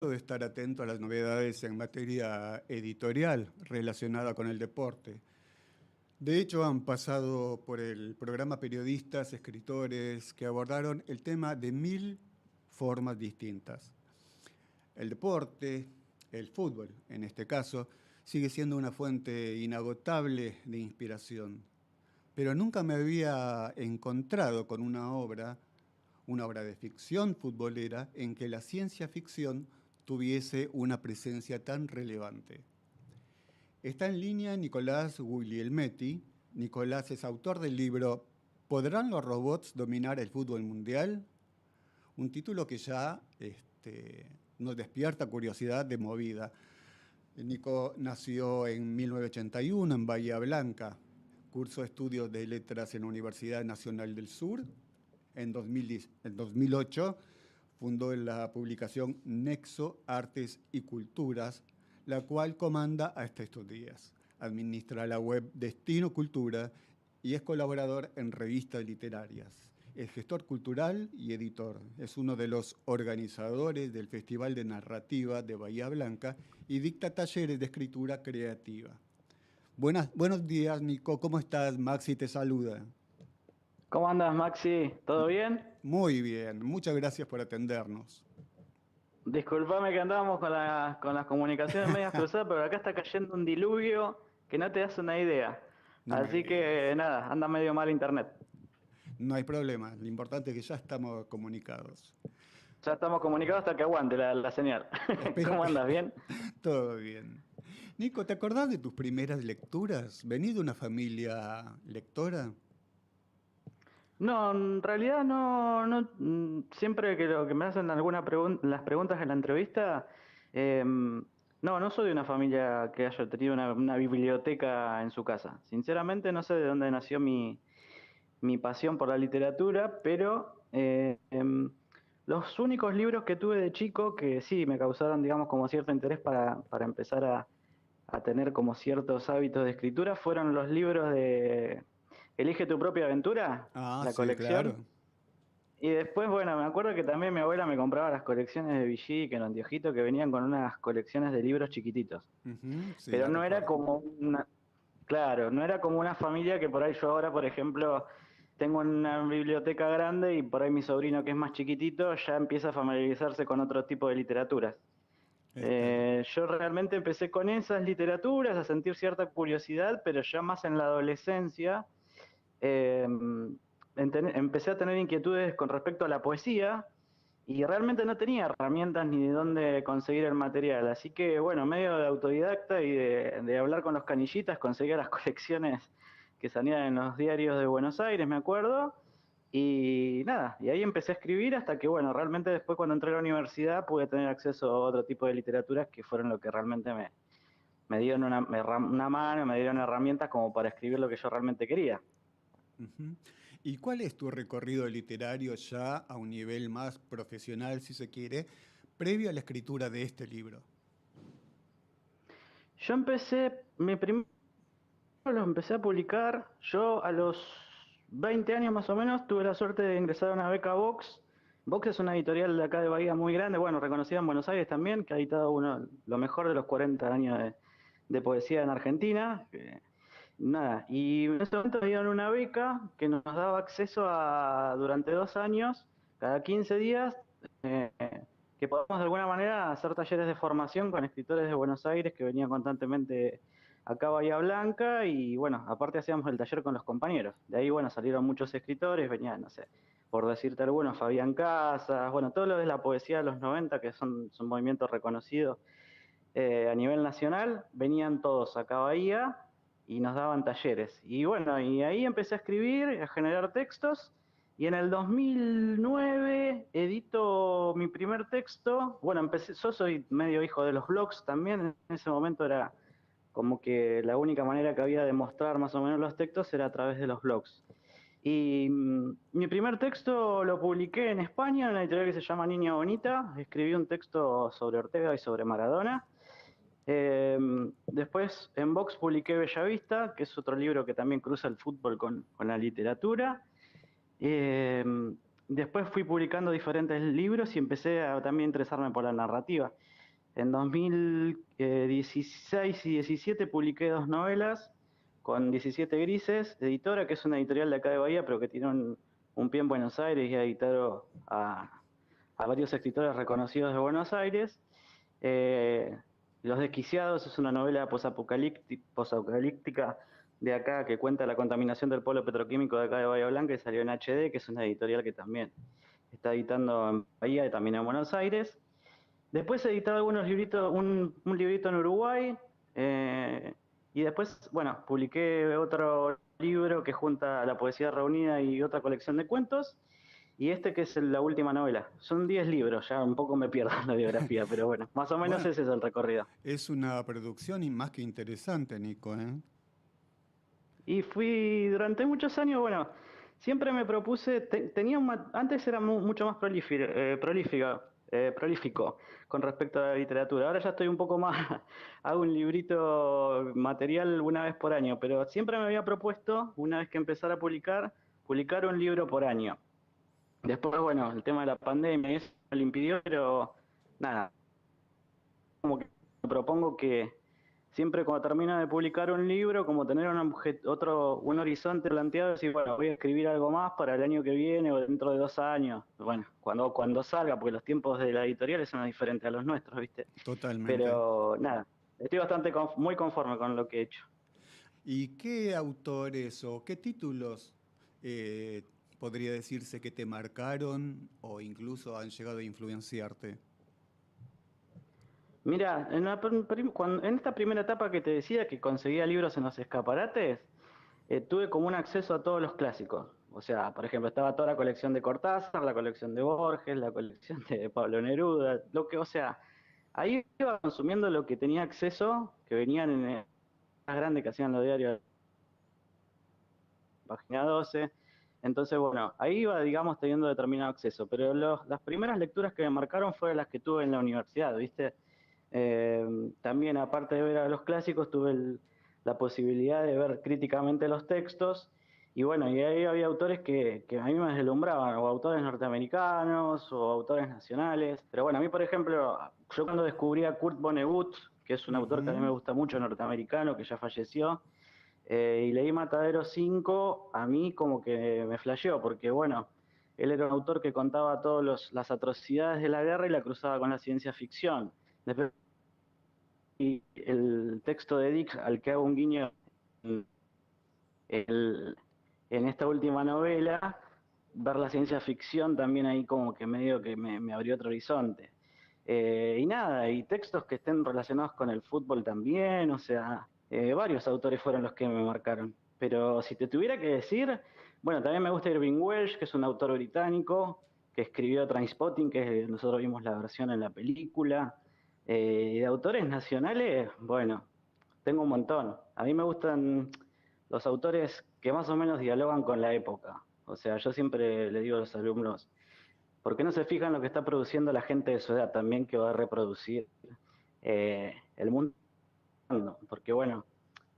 de estar atento a las novedades en materia editorial relacionada con el deporte. De hecho, han pasado por el programa periodistas, escritores que abordaron el tema de mil formas distintas. El deporte, el fútbol en este caso, sigue siendo una fuente inagotable de inspiración, pero nunca me había encontrado con una obra de ficción futbolera en que la ciencia ficción tuviese una presencia tan relevante. Está en línea Nicolás Guglielmetti. Nicolás es autor del libro ¿Podrán los robots dominar el fútbol mundial? Un título que ya nos despierta curiosidad de movida. Nico nació en 1981 en Bahía Blanca, cursó estudios de letras en la Universidad Nacional del Sur. En 2008 fundó la publicación Nexo Artes y Culturas, la cual comanda hasta estos días. Administra la web Destino Cultura y es colaborador en revistas literarias. Es gestor cultural y editor. Es uno de los organizadores del Festival de Narrativa de Bahía Blanca y dicta talleres de escritura creativa. Buenos días, Nico. ¿Cómo estás? Maxi te saluda. ¿Cómo andas, Maxi? ¿Todo bien? Muy bien. Muchas gracias por atendernos. Disculpame que andábamos con las comunicaciones medias cruzadas, pero acá está cayendo un diluvio que no te das una idea. No me Así que digas. nada, anda medio mal internet. No hay problema. Lo importante es que ya estamos comunicados. Ya estamos comunicados hasta que aguante la señal. Espero ¿Cómo que andas? ¿Bien? todo bien. Nico, ¿te acordás de tus primeras lecturas? ¿Venís de una familia lectora? No, en realidad siempre que lo que me hacen las preguntas en la entrevista, no soy de una familia que haya tenido una biblioteca en su casa. Sinceramente no sé de dónde nació mi pasión por la literatura, pero los únicos libros que tuve de chico que sí me causaron, digamos, como cierto interés para empezar a tener como ciertos hábitos de escritura fueron los libros de Elige tu propia aventura, Ah, la sí, colección. claro. Y después, bueno, me acuerdo que también mi abuela me compraba las colecciones de Villic en Antiojito que venían con unas colecciones de libros chiquititos. Ujú, sí, Pero la no era recuerdo. como claro, no era como una familia que por ahí yo ahora, por ejemplo, tengo una biblioteca grande y por ahí mi sobrino que es más chiquitito ya empieza a familiarizarse con otro tipo de literaturas. Está bien. Yo realmente empecé con esas literaturas a sentir cierta curiosidad, pero ya más en la adolescencia eh, empecé a tener inquietudes con respecto a la poesía y realmente no tenía herramientas ni de dónde conseguir el material. Así que, bueno, medio de autodidacta y de hablar con los canillitas, conseguía las colecciones que salían en los diarios de Buenos Aires, me acuerdo. Y nada, y ahí empecé a escribir hasta que, bueno, realmente después cuando entré a la universidad pude tener acceso a otro tipo de literaturas que fueron lo que realmente me dieron una mano, me dieron herramientas como para escribir lo que yo realmente quería. Ujú. ¿Y cuál es tu recorrido literario ya a un nivel más profesional, si se quiere, previo a la escritura de este libro? Yo empecé, mi primer los empecé a publicar. Yo a los 20 años más o menos tuve la suerte de ingresar a una beca Vox. Vox es una editorial de acá de Bahía muy grande, bueno, reconocida en Buenos Aires también, que ha editado lo mejor de los 40 años de poesía en Argentina. Nada, y en ese momento me dieron una beca que nos daba acceso a, durante 2 años, cada 15 días, eh, que podamos de alguna manera hacer talleres de formación con escritores de Buenos Aires que venían constantemente acá a Bahía Blanca y bueno, aparte hacíamos el taller con los compañeros. De ahí, bueno, salieron muchos escritores, venían, no sé, por decirte algunos, Fabián Casas, bueno, todo lo de la poesía de los 90, que son movimientos reconocidos a nivel nacional, venían todos acá a Bahía y nos daban talleres. Y bueno, y ahí empecé a escribir, a generar textos, y en el 2009 edito mi primer texto. Bueno, yo soy medio hijo de los blogs también, en ese momento era como que la única manera que había de mostrar más o menos los textos era a través de los blogs. Y mi primer texto lo publiqué en España, en una editorial que se llama Niña Bonita. Escribí un texto sobre Ortega y sobre Maradona. Eh, Después en Vox publiqué Bellavista, que es otro libro que también cruza el fútbol con la literatura. Después fui publicando diferentes libros y empecé a también interesarme por la narrativa. En 2016 y 17 publiqué 2 novelas con 17 Grises, editora, que es una editorial de acá de Bahía, pero que tiene un pie en Buenos Aires y ha editado a varios escritores reconocidos de Buenos Aires. Eh, Los Desquiciados es una novela posapocalíptica de acá que cuenta la contaminación del polo petroquímico de acá de Bahía Blanca y salió en HD, que es una editorial que también está editando en Bahía y también en Buenos Aires. Después he editado algunos libritos, un librito en Uruguay, y después, bueno, publiqué otro libro que junta la poesía reunida y otra colección de cuentos, y este que es la última novela. Son 10 libros, ya un poco me pierdo en la biografía, pero bueno, más o menos Bueno, ese es el recorrido. es una producción y más que interesante, Nico, ¿eh? Y fui durante muchos años, bueno, siempre me propuse, antes era mucho más prolífico con respecto a la literatura. Ahora ya estoy un poco más, hago un librito material una vez por año, pero siempre me había propuesto, una vez que empezara a publicar un libro por año. Después, bueno, el tema de la pandemia y eso me lo impidió, pero nada, como que me propongo que siempre cuando termino de publicar un libro, como tener un horizonte planteado, decir, bueno, voy a escribir algo más para el año que viene o dentro de 2 años. Bueno, cuando salga, porque los tiempos de la editorial son diferentes a los nuestros, ¿viste? Totalmente. Pero nada, estoy muy conforme con lo que he hecho. ¿Y qué autores o qué títulos eh, podría decirse que te marcaron o incluso han llegado a influenciarte? Mira, en esta primera etapa que te decía que conseguía libros en los escaparates, tuve como un acceso a todos los clásicos. O sea, por ejemplo, estaba toda la colección de Cortázar, la colección de Borges, la colección de Pablo Neruda, o sea, ahí iba consumiendo lo que tenía acceso, que venían en el más grande que hacían los diarios, página 12. Entonces, bueno, ahí iba, digamos, teniendo determinado acceso. Pero las primeras lecturas que me marcaron fueron las que tuve en la universidad, ¿viste? También, aparte de ver a los clásicos, tuve la posibilidad de ver críticamente los textos. Y bueno, y ahí había autores que a mí me deslumbraban, o autores norteamericanos, o autores nacionales. Pero bueno, a mí, por ejemplo, yo cuando descubrí a Kurt Vonnegut, que es un autor que a mí me Ujú. gusta mucho, norteamericano, que ya falleció, y leí Matadero 5, a mí como que me flasheó, porque bueno, él era un autor que contaba todas las atrocidades de la guerra y la cruzaba con la ciencia ficción. Después, y el texto de Dick, al que hago un guiño en, el- en esta última novela, ver la ciencia ficción también ahí como que medio que me abrió otro horizonte. Y nada, y textos que estén relacionados con el fútbol también, o sea, varios autores fueron los que me marcaron. Pero si te tuviera que decir, bueno, también me gusta Irving Welsh, que es un autor británico, que escribió Trainspotting, que nosotros vimos la versión en la película. De autores nacionales, bueno, tengo un montón. A mí me gustan los autores que más o menos dialogan con la época. O sea, yo siempre le digo a los alumnos, ¿por qué no se fijan lo que está produciendo la gente de su edad también que va a reproducir el mundo? Porque bueno,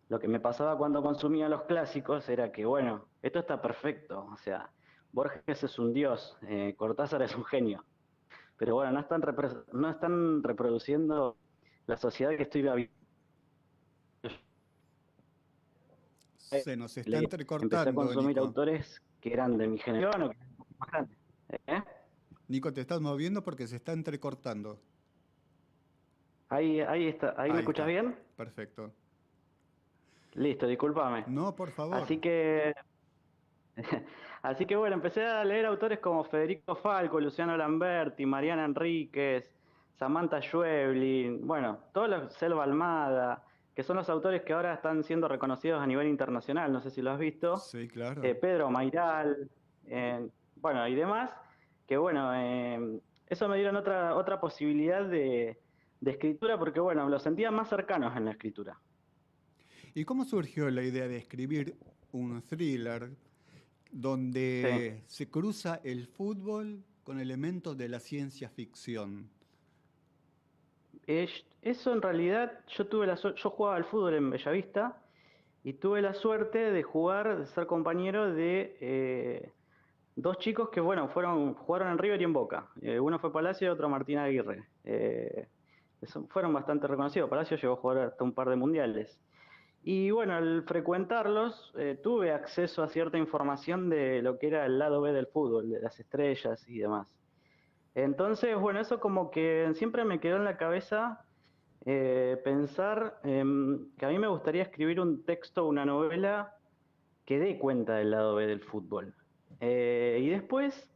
lo que me pasaba cuando consumía los clásicos era que, bueno, esto está perfecto. O sea, Borges es un dios, Cortázar es un genio. Pero bueno, no están reproduciendo la sociedad que estoy viviendo. Se nos está Empecé a entrecortando, consumir Nico. autores que eran de mi generación o que eran un poco más grandes. ¿Eh? Nico, te estás moviendo porque se está entrecortando. Ahí está, ¿ahí me Ahí escuchas está. bien? Perfecto. Listo, discúlpame. No, por favor. Así que, así que bueno, empecé a leer autores como Federico Falco, Luciano Lamberti, Mariana Enríquez, Samantha Schweblin, bueno, Selva Almada, que son los autores que ahora están siendo reconocidos a nivel internacional, no sé si lo has visto, Sí, claro. Pedro Mairal, bueno, y demás, que bueno, eso me dieron otra posibilidad de escritura, porque bueno, los sentía más cercanos en la escritura. ¿Y cómo surgió la idea de escribir un thriller Sí. donde se cruza el fútbol con elementos de la ciencia ficción? Eso en realidad, yo jugaba al fútbol en Bellavista y tuve la suerte de de ser compañero de dos chicos que, bueno, jugaron en River y en Boca. Uno fue Palacio y otro Martín Aguirre. fueron bastante reconocidos. Palacio llegó a jugar hasta un par de mundiales. Y bueno, al frecuentarlos, tuve acceso a cierta información de lo que era el lado B del fútbol, de las estrellas y demás. Entonces, bueno, eso como que siempre me quedó en la cabeza pensar que a mí me gustaría escribir un texto, una novela que dé cuenta del lado B del fútbol. Y después,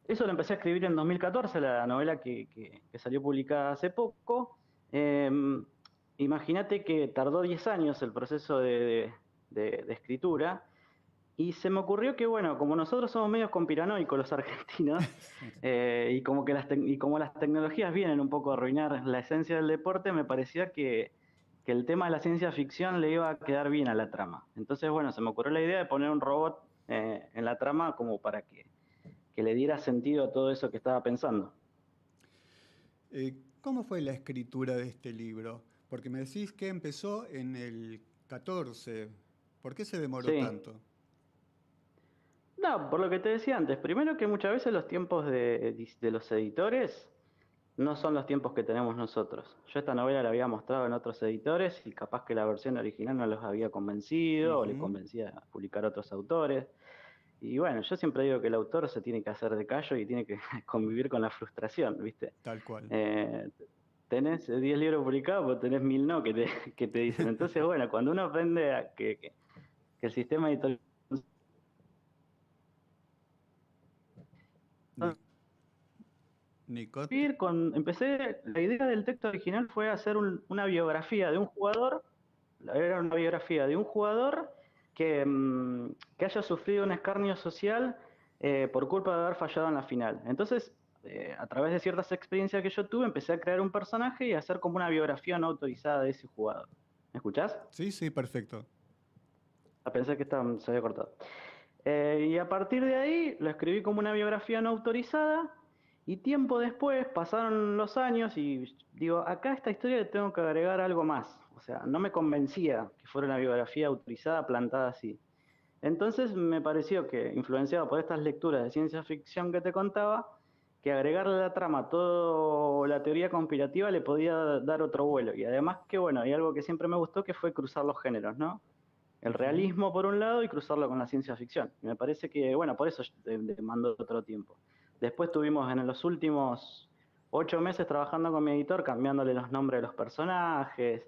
eso lo empecé a escribir en 2014, la novela que salió publicada hace poco. Eh, Imagínate que tardó 10 años el proceso de escritura. Y se me ocurrió que, bueno, como nosotros somos medios conspiranoicos los argentinos, y como que y como las tecnologías vienen un poco a arruinar la esencia del deporte, me parecía que el tema de la ciencia ficción le iba a quedar bien a la trama. Entonces, bueno, se me ocurrió la idea de poner un robot en la trama como para que le diera sentido a todo eso que estaba pensando. ¿Cómo fue la escritura de este libro? Porque me decís que empezó en el 14. ¿Por qué se demoró Sí. tanto? No, por lo que te decía antes, primero que muchas veces los tiempos de los editores no son los tiempos que tenemos nosotros. Yo esta novela la había mostrado en otros editores y capaz que la versión original no los había convencido o le Ujú. convencía a publicar otros autores. Y bueno, yo siempre digo que el autor se tiene que hacer de callo y tiene que convivir con la frustración, ¿viste? Tal cual. Eh, Tenés 10 libros publicados, pues tenés 1000 no que te dicen. Entonces, bueno, cuando uno aprende que el sistema editorial Ni- Nicot. empecé, la idea del texto original fue hacer una biografía de un jugador, era una biografía de un jugador que haya sufrido un escarnio social por culpa de haber fallado en la final. Entonces, a través de ciertas experiencias que yo tuve, empecé a crear un personaje y a hacer como una biografía no autorizada de ese jugador. ¿Me escuchás? Sí, sí, perfecto. Pensé que se había cortado. Y a partir de ahí lo escribí como una biografía no autorizada y tiempo después pasaron los años y digo, acá a esta historia le tengo que agregar algo más. O sea, no me convencía que fuera una biografía autorizada plantada así. Entonces me pareció que, influenciado por estas lecturas de ciencia ficción que te contaba, que agregarle a la trama toda la teoría conspirativa le podía dar otro vuelo. Y además que, bueno, hay algo que siempre me gustó que fue cruzar los géneros, ¿no? El Ujú. realismo por un lado y cruzarlo con la ciencia ficción. Y me parece que, bueno, por eso demandó otro tiempo. Después tuvimos en los últimos 8 meses trabajando con mi editor, cambiándole los nombres de los personajes,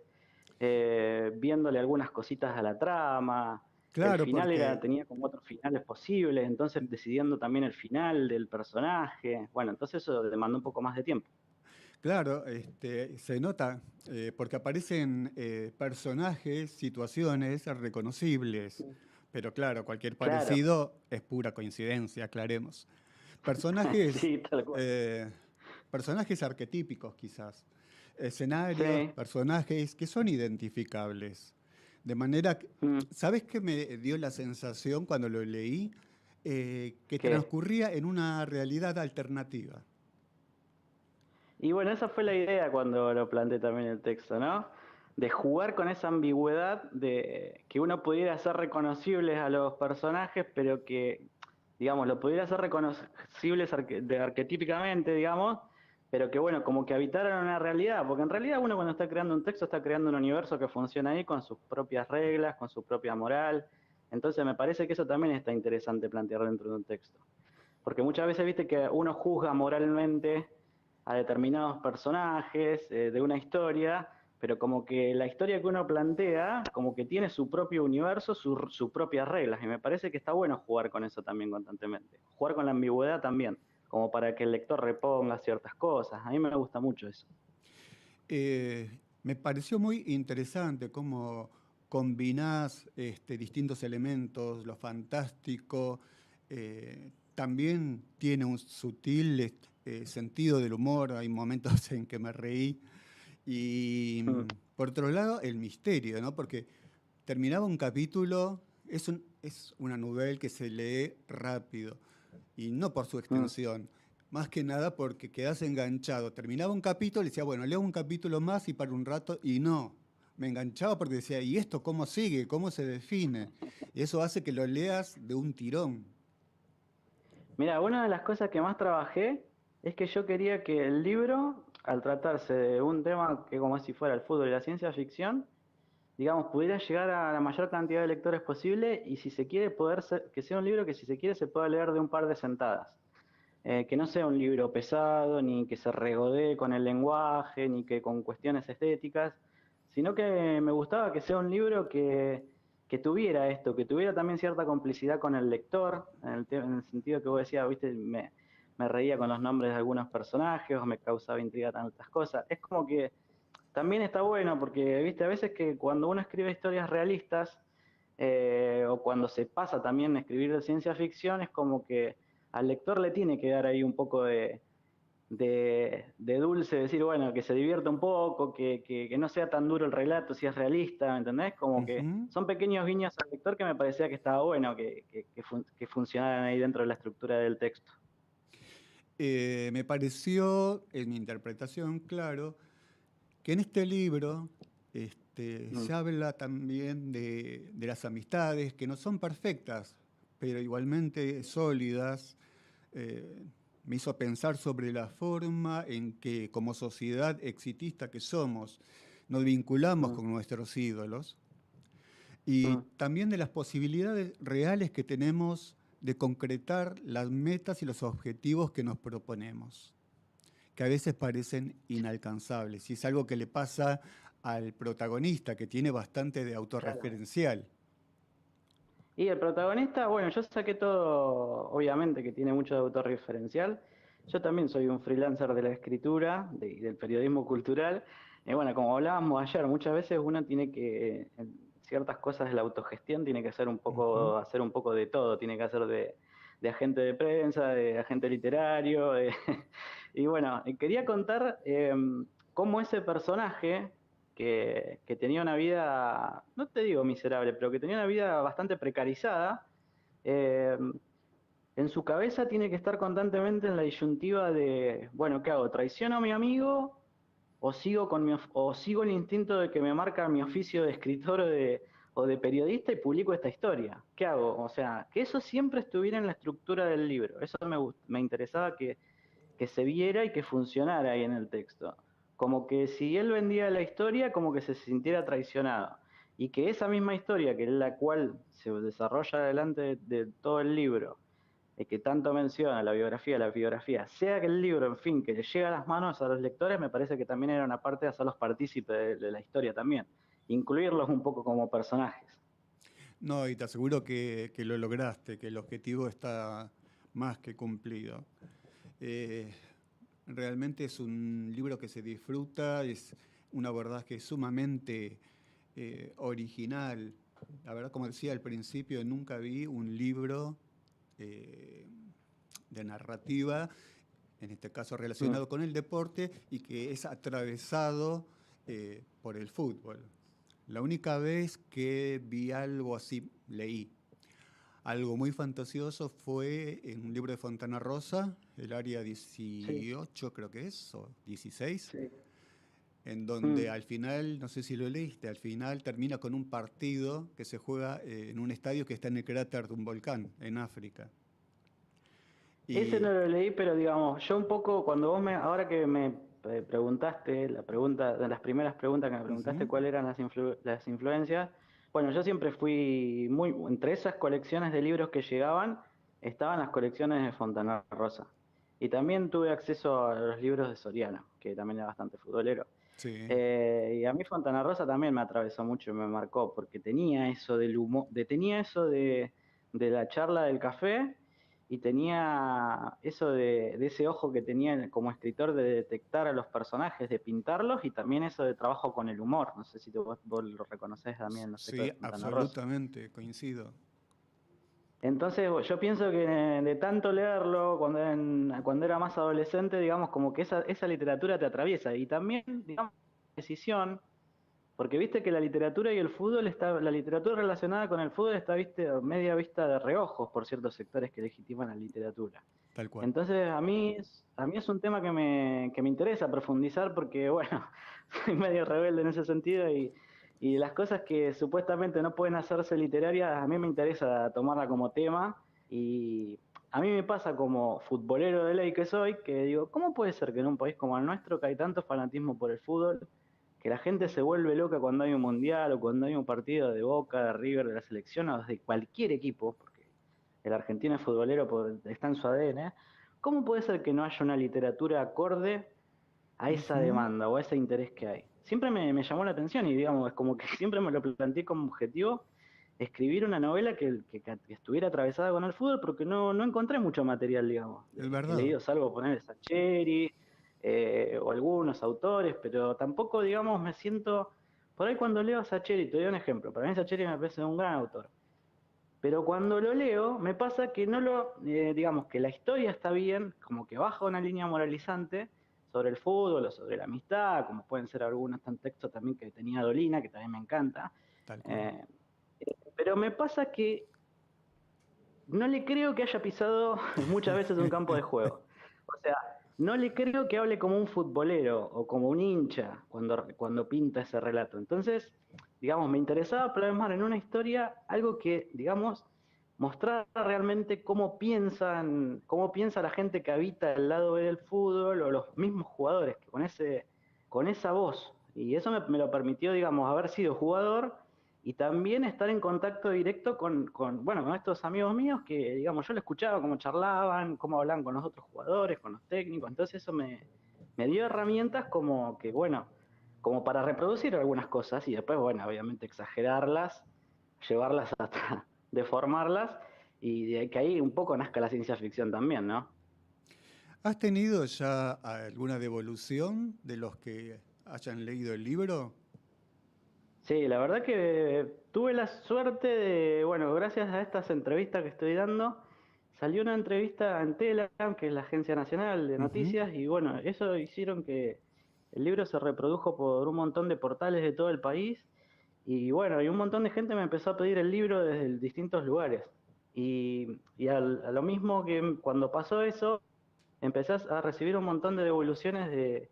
viéndole algunas cositas a la trama. El Claro, final porque tenía como otros finales posibles, entonces decidiendo también el final del personaje. Bueno, entonces eso demandó un poco más de tiempo. claro, se nota, porque aparecen personajes, situaciones reconocibles, pero claro, cualquier Claro, parecido es pura coincidencia, aclaremos. Personajes, sí, tal cual. eh, personajes arquetípicos quizás, escenarios, Sí. personajes que son identificables. De manera, Mm. ¿sabes qué me dio la sensación cuando lo leí? Que ¿Qué? transcurría en una realidad alternativa. Y bueno, esa fue la idea cuando lo planteé también en el texto, ¿no? De jugar con esa ambigüedad de que uno pudiera hacer reconocibles a los personajes, pero que, digamos, lo pudiera hacer reconocibles arquetípicamente, digamos, pero que, bueno, como que habitaran una realidad, porque en realidad uno cuando está creando un texto está creando un universo que funciona ahí con sus propias reglas, con su propia moral. Entonces me parece que eso también está interesante plantear dentro de un texto. Porque muchas veces viste que uno juzga moralmente a determinados personajes de una historia, pero como que la historia que uno plantea, como que tiene su propio universo, sus propias reglas, y me parece que está bueno jugar con eso también constantemente, jugar con la ambigüedad también, como para que el lector reponga ciertas cosas, a mí me gusta mucho eso. Me pareció muy interesante cómo combinás distintos elementos, lo fantástico, también tiene un sutil sentido del humor, hay momentos en que me reí, y Mm, por otro lado el misterio, ¿no? Porque terminaba un capítulo, es una novela que se lee rápido, y no por su mm. extensión, más que nada porque quedás enganchado. Terminaba un capítulo y decía, bueno, leo un capítulo más y para un rato, y no. Me enganchaba porque decía, ¿y esto cómo sigue? ¿Cómo se define? Y eso hace que lo leas de un tirón. Mira, una de las cosas que más trabajé es que yo quería que el libro, al tratarse de un tema que como si fuera el fútbol y la ciencia ficción, digamos, pudiera llegar a la mayor cantidad de lectores posible y si se quiere poder que sea un libro que si se quiere se pueda leer de un par de sentadas. Que no sea un libro pesado, ni que se regodee con el lenguaje, ni que con cuestiones estéticas, sino que me gustaba que sea un libro que tuviera esto, que tuviera también cierta complicidad con el lector, en el sentido que vos decías, viste, me reía con los nombres de algunos personajes, o me causaba intriga tantas cosas. Es como que también está bueno, porque, viste, a veces que cuando uno escribe historias realistas, o cuando se pasa también a escribir de ciencia ficción, es como que al lector le tiene que dar ahí un poco de dulce, decir, bueno, que se divierta un poco, que no sea tan duro el relato si es realista, ¿me entendés? Como que Ujú. son pequeños guiños al lector que me parecía que estaba bueno que funcionaran ahí dentro de la estructura del texto. Me pareció, en mi interpretación, claro, que en este libro Mm, se habla también de las amistades, que no son perfectas, pero igualmente sólidas. Eh, Me hizo pensar sobre la forma en que como sociedad exitista que somos, nos vinculamos mm, con nuestros ídolos y mm, también de las posibilidades reales que tenemos de concretar las metas y los objetivos que nos proponemos, que a veces parecen inalcanzables. Y es algo que le pasa al protagonista, que tiene bastante de claro. autorreferencial. Y el protagonista, bueno, yo saqué todo, obviamente que tiene mucho de autorreferencial. Yo también soy un freelancer de la escritura y del periodismo cultural. Y bueno, como hablábamos ayer, muchas veces uno tiene que, en ciertas cosas de la autogestión, tiene que Ujú. hacer un poco de todo. Tiene que hacer de agente de prensa, de agente literario. Y bueno, quería contar cómo ese personaje que tenía una vida, no te digo miserable, pero que tenía una vida bastante precarizada, eh, en su cabeza tiene que estar constantemente en la disyuntiva de, bueno, ¿qué hago? ¿Traiciono a mi amigo o sigo, o sigo el instinto de que me marca mi oficio de escritor o de periodista y publico esta historia? ¿Qué hago? O sea, que eso siempre estuviera en la estructura del libro. Eso me interesaba que se viera y que funcionara ahí en el texto. Como que si él vendía la historia, como que se sintiera traicionado. Y que esa misma historia, que es la cual se desarrolla delante de todo el libro, que tanto menciona la biografía, sea que el libro, en fin, que le llega a las manos a los lectores, me parece que también era una parte de hacerlos partícipes de la historia también. Incluirlos un poco como personajes. No, y te aseguro que lo lograste, que el objetivo está más que cumplido. Eh, Realmente es un libro que se disfruta, es una verdad que es sumamente original. La verdad, como decía al principio, nunca vi un libro eh, de narrativa, en este caso Mm. relacionado con el deporte, y que es atravesado por el fútbol. La única vez que vi algo así, leí algo muy fantasioso, fue en un libro de Fontana Rosa, el área Sí, 18 creo que es, o 16, sí. en donde Mm. al final, no sé si lo leíste, al final termina con un partido que se juega en un estadio que está en el cráter de un volcán en África. Ese no Y lo leí, pero digamos, yo un poco, cuando ahora que me preguntaste, de las primeras preguntas que me preguntaste, ujú, cuáles eran las influencias, bueno, yo siempre fui entre esas colecciones de libros que llegaban, estaban las colecciones de Fontana Rosa. Y también tuve acceso a los libros de Soriano, que también era bastante futbolero. sí, Y a mí Fontana Rosa también me atravesó mucho y me marcó, porque tenía eso del humor, tenía eso de la charla del café y tenía eso de ese ojo que tenía como escritor de detectar a los personajes, de pintarlos y también eso de trabajo con el humor. No sé si vos lo reconocés también, los textos sí, de Fontana Rosa. absolutamente, coincido. Entonces, yo pienso que de tanto leerlo cuando era más adolescente, digamos, como que esa literatura te atraviesa. Y también, digamos, decisión. Porque viste que la literatura y el fútbol la literatura relacionada con el fútbol está, viste, media vista de reojos por ciertos sectores que legitiman la literatura. Tal cual. Entonces, a mí es un tema que me interesa profundizar porque, bueno, soy medio rebelde en ese sentido y las cosas que supuestamente no pueden hacerse literarias, a mí me interesa tomarla como tema y a mí me pasa como futbolero de ley que soy, que digo, ¿cómo puede ser que en un país como el nuestro, que hay tanto fanatismo por el fútbol, que la gente se vuelve loca cuando hay un mundial o cuando hay un partido de Boca, de River, de la selección o de cualquier equipo, porque el argentino es futbolero, está en su ADN, ¿cómo puede ser que no haya una literatura acorde a esa Ujú. demanda o a ese interés que hay? Siempre me llamó la atención y digamos, es como que siempre me lo planteé como objetivo escribir una novela que estuviera atravesada con el fútbol porque no encontré mucho material, digamos, Es que he verdad. leído, salvo poner Sacheri o algunos autores, pero tampoco, digamos, me siento, por ahí cuando leo a Sacheri, te doy un ejemplo, para mí Sacheri me parece un gran autor, pero cuando lo leo me pasa que no digamos, que la historia está bien, como que baja una línea moralizante sobre el fútbol o sobre la amistad, como pueden ser algunos textos también que tenía Dolina, que también me encanta, Tal cual. eh, pero me pasa que no le creo que haya pisado muchas veces un campo de juego. O sea, no le creo que hable como un futbolero o como un hincha cuando pinta ese relato. Entonces, digamos, me interesaba plasmar en una historia algo que, digamos, mostrara realmente cómo piensa la gente que habita el lado B del fútbol o los mismos jugadores, que con esa voz. Y eso me lo permitió, digamos, haber sido jugador y también estar en contacto directo bueno, con estos amigos míos que, digamos, yo lo escuchaba cómo charlaban, cómo hablaban con los otros jugadores, con los técnicos, entonces eso me dio herramientas como que, bueno, como para reproducir algunas cosas y después, bueno, obviamente exagerarlas, llevarlas hasta deformarlas y de que ahí un poco nazca la ciencia ficción también, ¿no? ¿Has tenido ya alguna devolución de los que hayan leído el libro? Sí, la verdad que tuve la suerte de, bueno, gracias a estas entrevistas que estoy dando, salió una entrevista en Telegram, que es la Agencia Nacional de Ujú. Noticias, y bueno, eso hicieron que el libro se reprodujo por un montón de portales de todo el país, y bueno, y un montón de gente me empezó a pedir el libro desde distintos lugares. A lo mismo que cuando pasó eso, empezás a recibir un montón de devoluciones de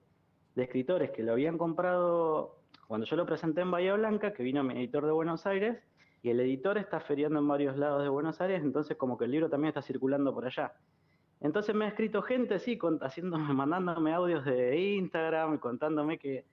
escritores que lo habían comprado cuando yo lo presenté en Bahía Blanca, que vino mi editor de Buenos Aires, y el editor está feriando en varios lados de Buenos Aires, entonces como que el libro también está circulando por allá. Entonces me ha escrito gente, sí, mandándome audios de Instagram, contándome que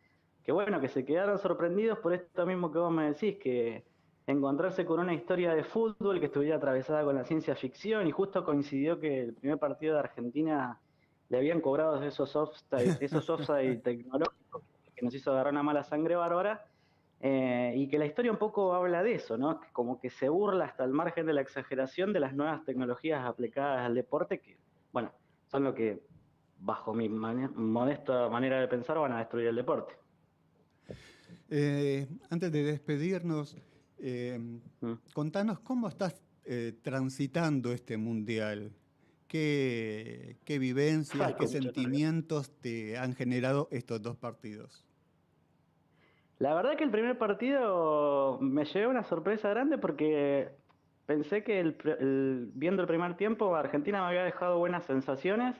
bueno, que se quedaron sorprendidos por esto mismo que vos me decís, que encontrarse con una historia de fútbol que estuviera atravesada con la ciencia ficción y justo coincidió que el primer partido de Argentina le habían cobrado esos offside tecnológicos que nos hizo agarrar una mala sangre bárbara, y que la historia un poco habla de eso, ¿no? Que como que se burla hasta el margen de la exageración de las nuevas tecnologías aplicadas al deporte, que, bueno, son lo que, bajo mi modesta manera de pensar, van a destruir el deporte. Antes de despedirnos, Mm. contanos cómo estás transitando este mundial. ¿Qué vivencias, Ay, qué con mucho nervio. sentimientos te han generado estos dos partidos? La verdad que el primer partido me llevé una sorpresa grande porque pensé que viendo el primer tiempo Argentina me había dejado buenas sensaciones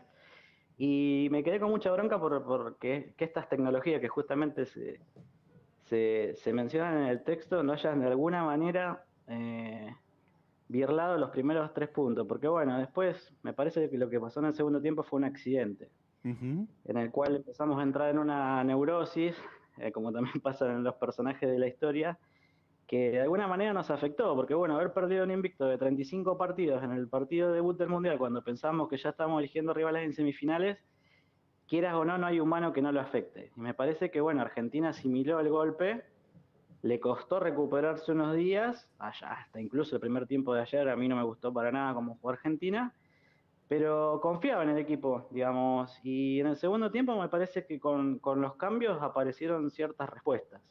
y me quedé con mucha bronca que estas tecnologías que justamente se mencionan en el texto no hayan de alguna manera birlado los primeros 3 puntos, porque bueno, después me parece que lo que pasó en el segundo tiempo fue un accidente Ujú. en el cual empezamos a entrar en una neurosis, como también pasa en los personajes de la historia, que de alguna manera nos afectó, porque bueno, haber perdido un invicto de 35 partidos en el partido debut del Mundial, cuando pensamos que ya estábamos eligiendo rivales en semifinales, quieras o no, no hay humano que no lo afecte. Y me parece que bueno, Argentina asimiló el golpe, le costó recuperarse unos días, hasta incluso el primer tiempo de ayer a mí no me gustó para nada cómo jugó Argentina, pero confiaba en el equipo, digamos, y en el segundo tiempo me parece que con los cambios aparecieron ciertas respuestas.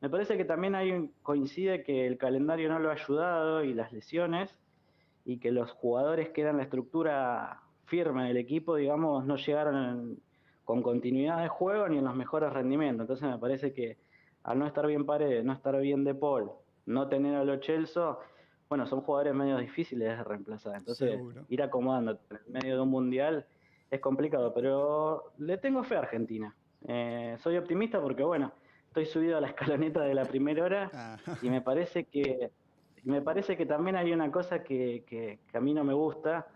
Me parece que también coincide que el calendario no lo ha ayudado y las lesiones, y que los jugadores que eran la estructura firme del equipo, digamos, no llegaron con continuidad de juego ni en los mejores rendimientos. Entonces me parece que al no estar bien Paredes, no estar bien De Paul, no tener a Lo Celso, bueno, son jugadores medio difíciles de reemplazar. Entonces, Seguro. ir acomodándote en el medio de un mundial es complicado, pero le tengo fe a Argentina. Soy optimista porque, bueno, estoy subido a la escaloneta de la primera hora Ah, y me parece que también hay una cosa que a mí no me gusta,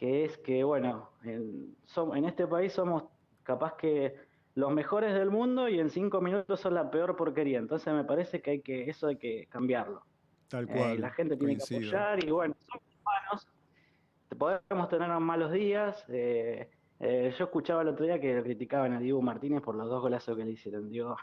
que es que, bueno, en este país somos capaz que los mejores del mundo y en 5 minutos son la peor porquería. Entonces me parece que eso hay que cambiarlo. Tal Y la cual, gente tiene que coincido. apoyar y bueno, somos humanos, podemos tener malos días. Yo escuchaba el otro día que criticaban a Diego Martínez por los 2 golazos que le hicieron. Digo,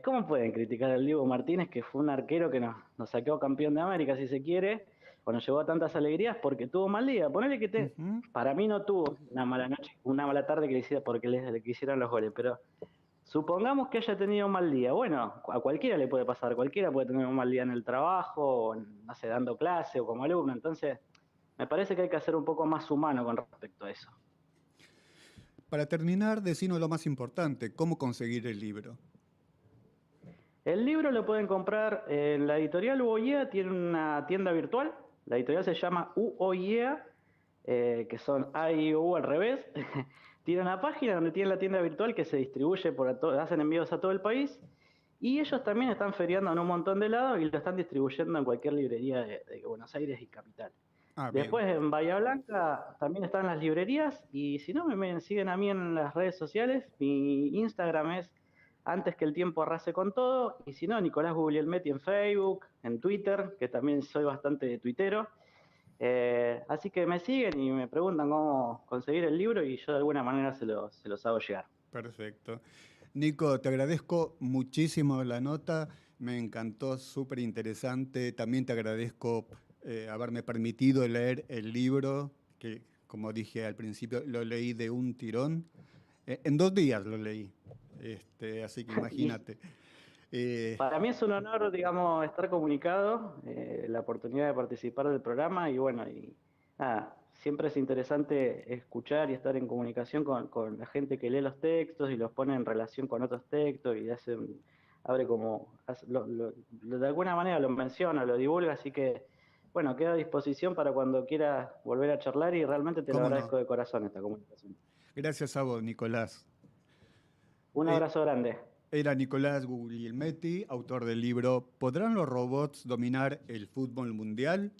¿cómo pueden criticar al Diego Martínez, que fue un arquero que nos sacó campeón de América, si se quiere, o nos llevó a tantas alegrías porque tuvo un mal día? Ponele que Ujú. para mí no tuvo una mala noche, una mala tarde que le hiciera porque le quisieran los goles, pero supongamos que haya tenido un mal día. Bueno, a cualquiera le puede pasar, cualquiera puede tener un mal día en el trabajo, o, no sé, dando clase o como alumno. Entonces, me parece que hay que ser un poco más humano con respecto a eso. Para terminar, decinos lo más importante, ¿cómo conseguir el libro? El libro lo pueden comprar en la editorial UOIEA, tiene una tienda virtual. La editorial se llama UOIEA, que son A y U al revés. Tiene una página donde tiene la tienda virtual que se distribuye hacen envíos a todo el país. Y ellos también están feriando en un montón de lados y lo están distribuyendo en cualquier librería de Buenos Aires y capital. Ah, bien. Después en Bahía Blanca también están las librerías y si no me siguen a mí en las redes sociales, mi Instagram es antes que el tiempo arrase con todo, y si no, Nicolás Guglielmetti en Facebook, en Twitter, que también soy bastante tuitero. Así que me siguen y me preguntan cómo conseguir el libro y yo de alguna manera se los hago llegar. Perfecto. Nico, te agradezco muchísimo la nota, me encantó, súper interesante. También te agradezco haberme permitido leer el libro, que como dije al principio, lo leí de un tirón. En 2 días lo leí, así que Y imagínate. Eh, para mí es un honor, digamos, estar comunicado, la oportunidad de participar del programa y bueno, y nada, siempre es interesante escuchar y estar en comunicación con la gente que lee los textos y los pone en relación con otros textos y abre como, de alguna manera lo menciona, lo divulga, así que bueno, queda a disposición para cuando quieras volver a charlar y realmente te lo ¿Cómo no? agradezco de corazón esta comunicación. Gracias a vos, Nicolás. Un Eh, abrazo grande. Era Nicolás Guglielmetti, autor del libro ¿Podrán los robots dominar el fútbol mundial?